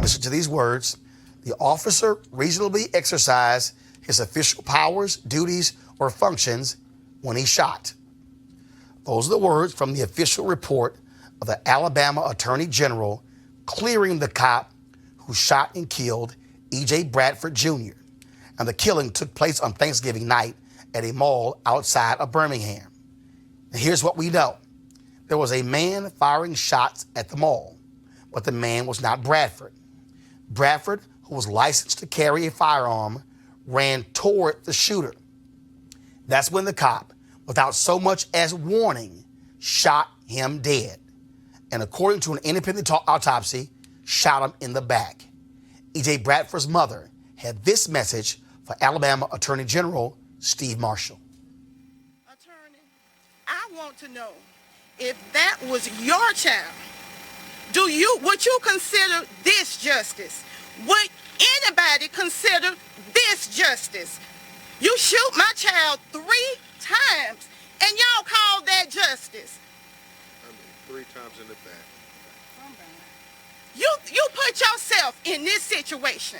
listen to these words. The officer reasonably exercised his official powers, duties, or functions when he shot. Those are the words from the official report of the Alabama Attorney General clearing the cop who shot and killed EJ Bradford Jr. And the killing took place on Thanksgiving night at a mall outside of Birmingham. And here's what we know. There was a man firing shots at the mall, but the man was not Bradford. Bradford, who was licensed to carry a firearm, ran toward the shooter. That's when the cop, without so much as warning, shot him dead. And according to an independent autopsy, shot him in the back. EJ Bradford's mother had this message for Alabama Attorney General Steve Marshall. Attorney, I want to know, if that was your child, would you consider this justice? Would anybody consider this justice? You shoot my child 3 times and y'all call that justice. I mean, 3 times in the back. You put yourself in this situation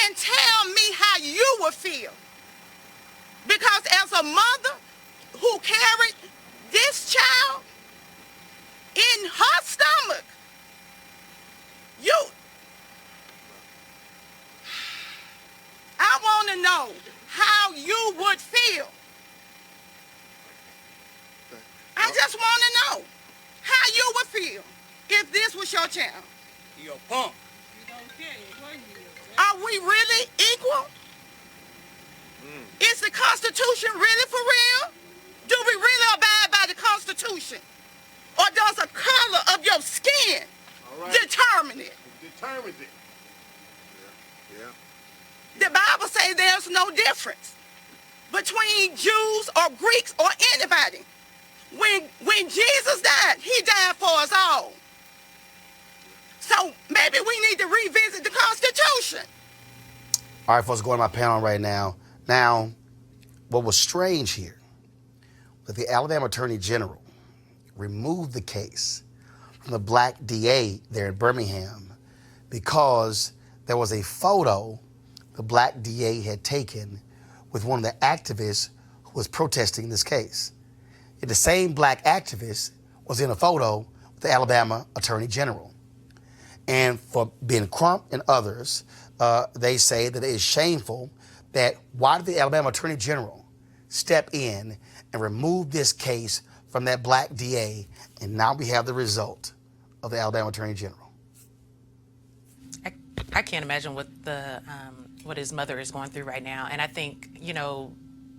and tell me how you would feel. Because as a mother who carried this child in her stomach, I want to know how you would feel. I just want to know how you would feel if this was your child. You're a punk. Are we really equal? Is the Constitution really for real? Do we really abide by the Constitution? Or does the color of your skin determine it? It determines it. Yeah. The Bible says there's no difference between Jews or Greeks or anybody. When Jesus died, he died for us all. So maybe we need to revisit the Constitution. All right, folks, going to my panel right now. Now, what was strange here was the Alabama Attorney General removed the case from the black DA there in Birmingham because there was a photo the black DA had taken with one of the activists who was protesting this case. And the same black activist was in a photo with the Alabama Attorney General. And for Ben Crump and others, they say that it is shameful that why did the Alabama Attorney General step in and remove this case from that black DA, and now we have the result of the Alabama Attorney General. I can't imagine what his mother is going through right now, and I think,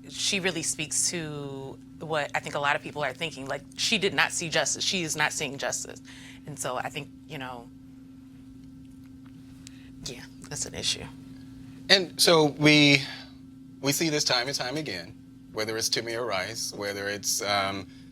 she really speaks to what I think a lot of people are thinking. Like, she did not see justice. She is not seeing justice, and so I think that's an issue. And so we see this time and time again, whether it's Tamir Rice, whether it's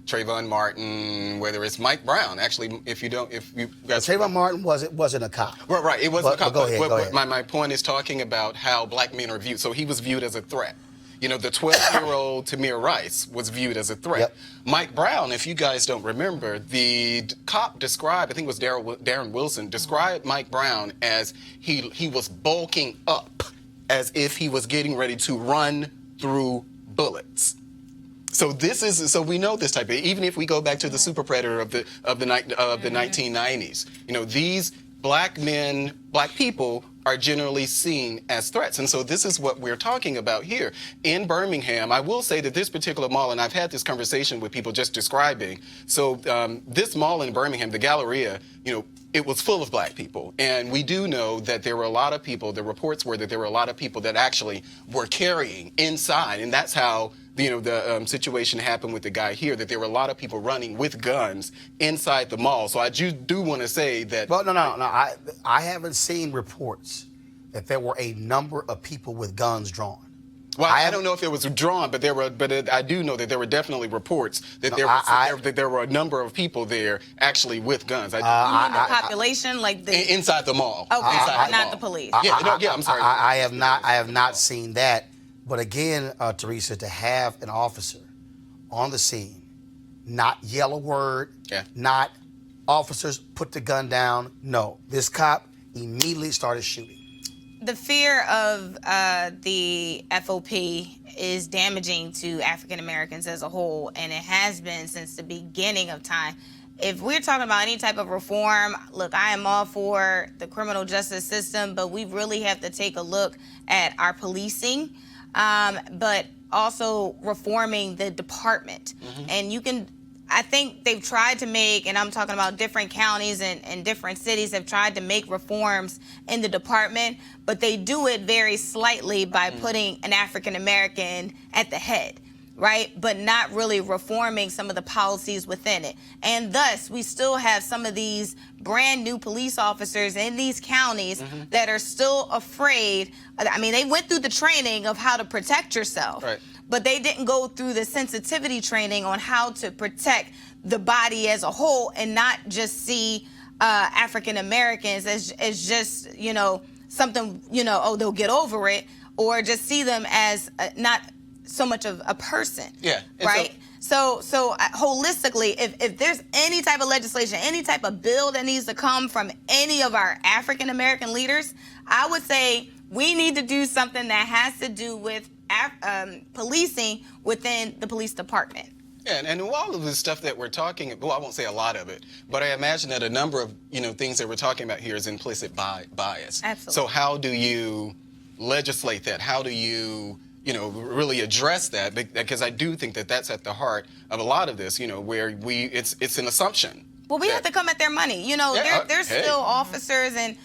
Trayvon Martin, whether it's Mike Brown. Actually, if you guys, Trayvon Martin wasn't a cop. Right, it wasn't a cop. Go ahead. My point is talking about how black men are viewed. So he was viewed as a threat. The 12-year-old Tamir Rice was viewed as a threat. Yep. Mike Brown, if you guys don't remember, the cop described, I think it was Darren Wilson, described Mike Brown as he was bulking up as if he was getting ready to run through bullets. So we know this type of, even if we go back to the super predator of the 1990s, these black men, black people are generally seen as threats. And so this is what we're talking about here. In Birmingham, I will say that this particular mall, and I've had this conversation with people just describing, so this mall in Birmingham, the Galleria, it was full of black people. And we do know that there were a lot of people, the reports were that there were a lot of people that actually were carrying inside. And that's how the situation happened with the guy here, that there were a lot of people running with guns inside the mall. So I do want to say that... Well, no. I haven't seen reports that there were a number of people with guns drawn. Well, I don't know if it was drawn, but I do know that there were definitely reports that there were a number of people there actually with guns. You mean the population, like the inside the mall? Okay, not the police. I'm sorry. I have not seen that. But again, Teresa, to have an officer on the scene, not yell a word, not officers put the gun down. No, this cop immediately started shooting. The fear of the FOP is damaging to African Americans as a whole, and it has been since the beginning of time. If we're talking about any type of reform, look, I am all for the criminal justice system, but we really have to take a look at our policing, but also reforming the department. And I think they've tried to make, and I'm talking about different counties and different cities have tried to make reforms in the department, but they do it very slightly by putting an African American at the head, right? But not really reforming some of the policies within it. And thus, we still have some of these brand new police officers in these counties that are still afraid. I mean, they went through the training of how to protect yourself. Right. But they didn't go through the sensitivity training on how to protect the body as a whole and not just see African Americans as just, something, they'll get over it, or just see them as not so much of a person. Yeah. Right? So holistically, if there's any type of legislation, any type of bill that needs to come from any of our African American leaders, I would say we need to do something that has to do with policing within the police department. Yeah, and all of the stuff that we're talking about, well, I won't say a lot of it, but I imagine that a number of things that we're talking about here is implicit bias. Absolutely. So how do you legislate that? How do you really address that? Because I do think that that's at the heart of a lot of this. Where it's an assumption. Well, we have to come at their money. There's still officers and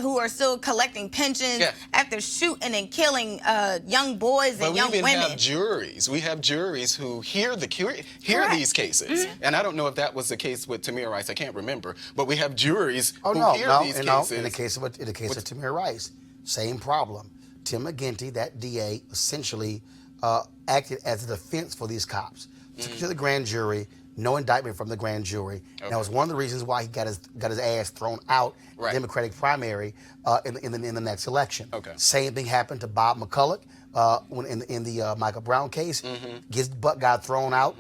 who are still collecting pensions after shooting and killing young boys and young women. We even have juries. We have juries who hear these cases. And I don't know if that was the case with Tamir Rice. I can't remember. But we have juries who hear these cases. In the case of Tamir Rice, same problem. Tim McGinty, that DA, essentially acted as a defense for these cops. Took it to the grand jury. No indictment from the grand jury. Okay. That was one of the reasons why he got his ass thrown out in the Democratic primary in the next election. Okay. Same thing happened to Bob McCulloch in the Michael Brown case. Got thrown out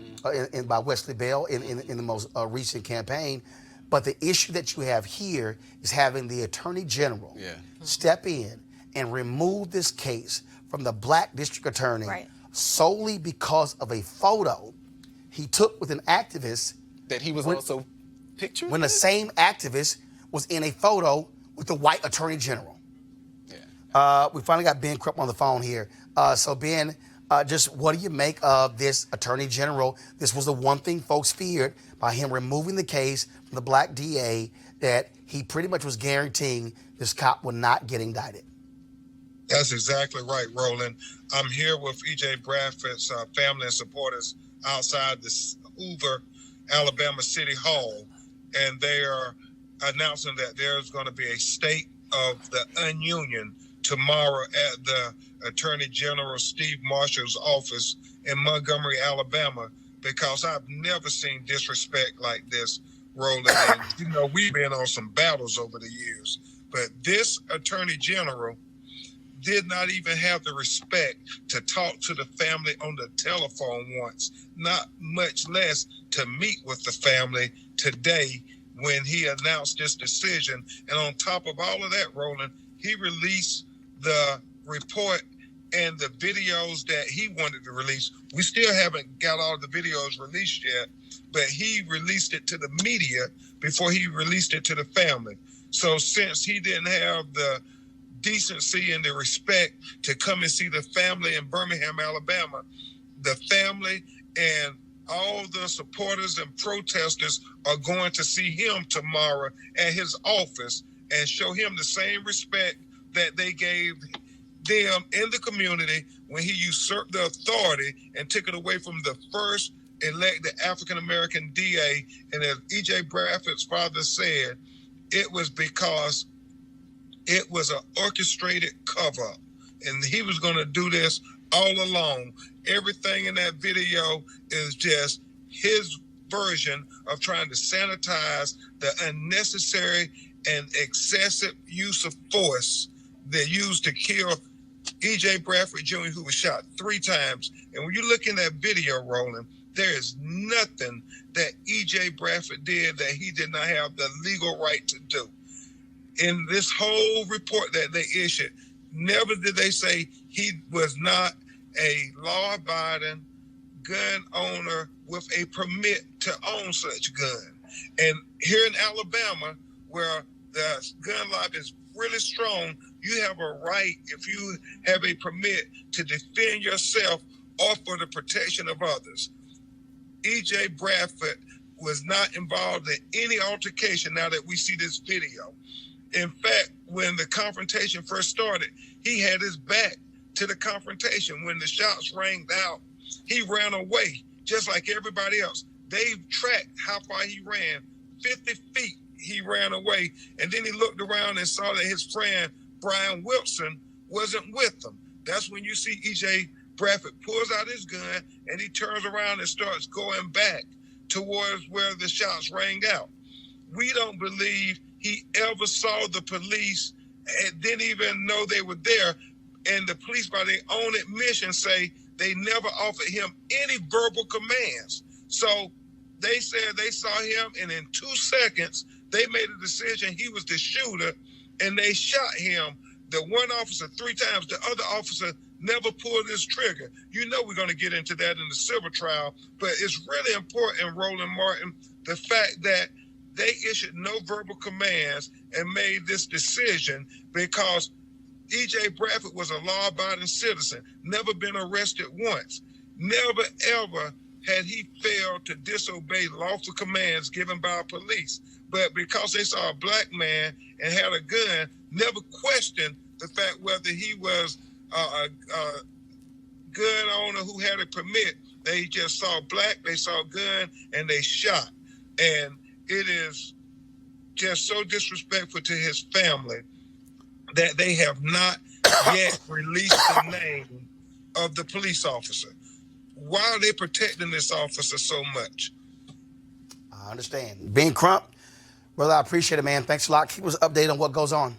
by Wesley Bell in the most recent campaign. But the issue that you have here is having the Attorney General step in and remove this case from the Black District Attorney solely because of a photo he took with an activist that he was also pictured when the same activist was in a photo with the white Attorney General. We finally got Ben Crump on the phone here. So Ben, just what do you make of this Attorney General? This was the one thing folks feared by him removing the case from the Black DA, that he pretty much was guaranteeing this cop would not get indicted. That's exactly right, Roland. I'm here with EJ Bradford's family and supporters outside the Hoover, Alabama City Hall, and they are announcing that there's going to be a state of the union tomorrow at the Attorney General Steve Marshall's office in Montgomery, Alabama, because I've never seen disrespect like this, Roland. And, we've been on some battles over the years, but this Attorney General did not even have the respect to talk to the family on the telephone once, not much less to meet with the family today when he announced this decision. And on top of all of that, Roland, he released the report and the videos that he wanted to release. We still haven't got all the videos released yet, but he released it to the media before he released it to the family. So since he didn't have the decency and the respect to come and see the family in Birmingham, Alabama, the family and all the supporters and protesters are going to see him tomorrow at his office and show him the same respect that they gave them in the community when he usurped the authority and took it away from the first elected African-American DA. And as EJ Bradford's father said, it was because it was an orchestrated cover-up, and he was going to do this all along. Everything in that video is just his version of trying to sanitize the unnecessary and excessive use of force they used to kill EJ Bradford Jr., who was shot 3 times. And when you look in that video, Roland, there is nothing that EJ Bradford did that he did not have the legal right to do. in this whole report that they issued, never did they say he was not a law-abiding gun owner with a permit to own such gun. And here in Alabama, where the gun law is really strong, you have a right, if you have a permit, to defend yourself or for the protection of others. EJ Bradford was not involved in any altercation now that we see this video. In fact, when the confrontation first started, he had his back to the confrontation. When the shots rang out, he ran away, just like everybody else. They tracked how far he ran. 50 feet he ran away, and then he looked around and saw that his friend, Brian Wilson, wasn't with him. That's when you see EJ Bradford pulls out his gun, and he turns around and starts going back towards where the shots rang out. We don't believe he ever saw the police and didn't even know they were there. And the police, by their own admission, say they never offered him any verbal commands. So they said they saw him, and in 2 seconds, they made a decision he was the shooter, and they shot him. The one officer 3 times, the other officer never pulled his trigger. You know we're going to get into that in the civil trial, but it's really important, Roland Martin, the fact that they issued no verbal commands and made this decision because EJ Bradford was a law-abiding citizen, never been arrested once. Never, ever had he failed to disobey lawful commands given by police. But because they saw a black man and had a gun, never questioned the fact whether he was a gun owner who had a permit. They just saw black, they saw a gun, and they shot. And it is just so disrespectful to his family that they have not yet released the name of the police officer. Why are they protecting this officer so much? I understand. Ben Crump, brother, I appreciate it, man. Thanks a lot. Keep us updated on what goes on.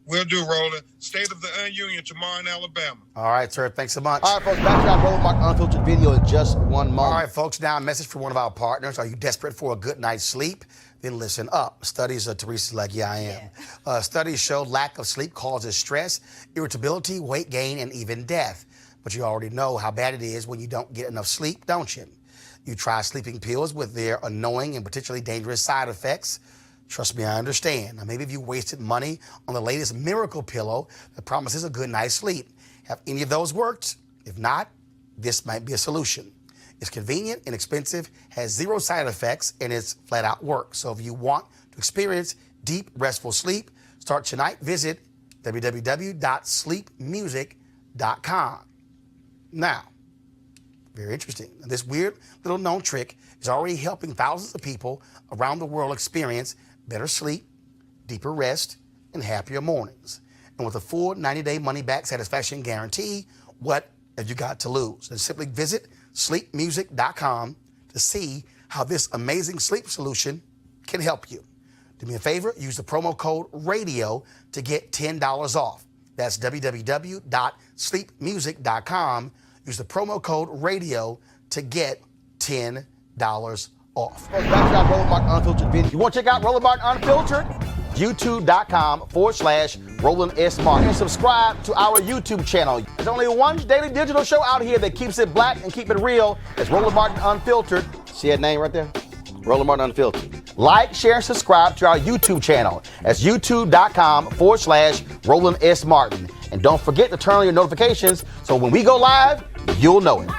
Will do, Roland. State of the Union tomorrow in Alabama. All right, sir. Thanks so much. All right, folks, back to our Roland Martin Unfiltered video in just one moment. All right, folks, now a message from one of our partners. Are you desperate for a good night's sleep? Then listen up. Studies, Teresa's like, yeah, I am. Studies show lack of sleep causes stress, irritability, weight gain, and even death. But you already know how bad it is when you don't get enough sleep, don't you? You try sleeping pills with their annoying and potentially dangerous side effects. Trust me, I understand. Now, maybe if you wasted money on the latest miracle pillow that promises a good night's sleep. Have any of those worked? If not, this might be a solution. It's convenient, inexpensive, has 0 side effects, and it's flat out work. So if you want to experience deep, restful sleep, start tonight. Visit www.sleepmusic.com. Now, very interesting. This weird little known trick is already helping thousands of people around the world experience better sleep, deeper rest, and happier mornings. And with a full 90-day money-back satisfaction guarantee, what have you got to lose? And simply visit sleepmusic.com to see how this amazing sleep solution can help you. Do me a favor, use the promo code RADIO to get $10 off. That's www.sleepmusic.com. Use the promo code RADIO to get $10 off. Folks, back to our Roland Martin Unfiltered video. You want to check out Roland Martin Unfiltered? YouTube.com/Roland S. Martin. And subscribe to our YouTube channel. There's only one daily digital show out here that keeps it black and keep it real. It's Roland Martin Unfiltered. See that name right there? Roland Martin Unfiltered. Like, share, and subscribe to our YouTube channel. That's youtube.com/Roland S. Martin. And don't forget to turn on your notifications so when we go live, you'll know it.